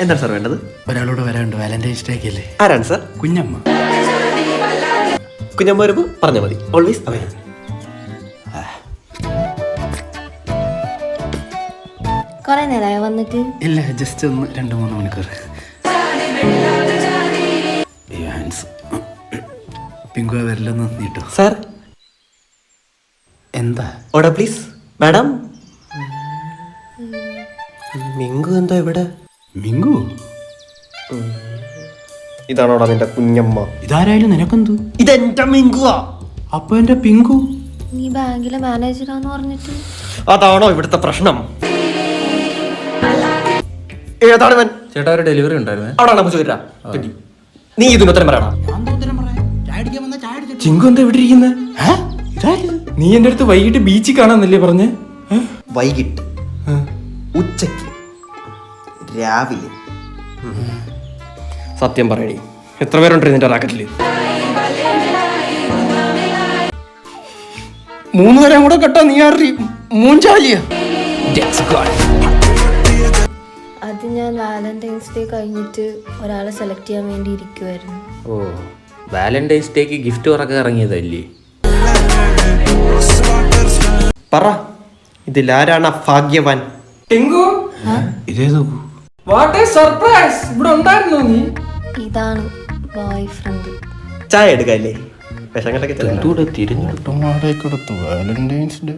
എന്താണ് സാർ വേണ്ടത്? ഒരാളോട് വരാനുണ്ട്, വാലന്റൈൻസ് ഡേ അല്ലേ? ആരാണ് സാർ? കുഞ്ഞമ്മ. കുഞ്ഞമ്മ വരുമ്പോൾ പറഞ്ഞാൽ മതി. Always available. കുറെ നേരമായി വന്നിട്ട്? ഇല്ല, ജസ്റ്റ് ഒന്ന് 2-3 മണിക്കൂർ. പിങ്കു വരില്ലെന്ന് നീട്ടു. സാർ എന്താ? Order please. മാഡം. മിങ്കു എന്താ ഇവിടെ? മിങ്കു? ഇതാണോടാ നിന്റെ കുഞ്ഞമ്മ? ഇതാരായാലും നിനക്കെന്തു? ഇതെന്റെ മിങ്കുവാ. അപ്പൊ എന്റെ പിങ്കു? നീ ബാങ്കിലെ മാനേജറാന്ന് പറഞ്ഞിട്ട്? അതാണോ ഇവിടുത്തെ പ്രശ്നം? ഏതാണ് ഇവൻ? ചേട്ടാ ഒരു ഡെലിവറി ഉണ്ടായിരുന്നേ. അവിടെ ചോദിച്ചാ നീ ഇതിനുത്തരം പറയണം. ചിങ്കു എന്താ ഇവിടെ ഇരിക്കുന്നത്? നീ എന്റെ അടുത്ത് വൈകിട്ട് ബീച്ചിൽ കാണാന്നല്ലേ പറഞ്ഞേ? വൈകിട്ട്, ഉച്ചക്ക്, രാവിലെ. സത്യം പറയണി, എത്ര പേരുണ്ട് നിന്റെ റാക്കറ്റില്? 3 പേരും കൂടെ കേട്ടോ. നീ ആറി മൂഞ്ചാലിയ. അത് ഞാൻ വാലന്റൈൻസ് ഡേ കഴിഞ്ഞിട്ട് ഒരാളെ സെലക്ട് ചെയ്യാൻ വേണ്ടി ഇരിക്കുമായിരുന്നു. ഓ, വാലന്റൈൻസ് ഡേക്ക് ഗിഫ്റ്റ് പറക്കാൻ ഇറങ്ങിയതല്ലേ? പറ, ഇതിലാരാണ് ഭാഗ്യവാൻ? ഇതേതോ? What a surprise! ഇവിടെ ഉണ്ടായിരുന്നോ നീ? ഇതാണ് ബോയ് ഫ്രണ്ട്. ചായ എടുക്കല്ലേ? വിഷം കണ്ടൊക്കെ തിരഞ്ഞെടുത്ത വാലന്റൈൻസ് ഡേ.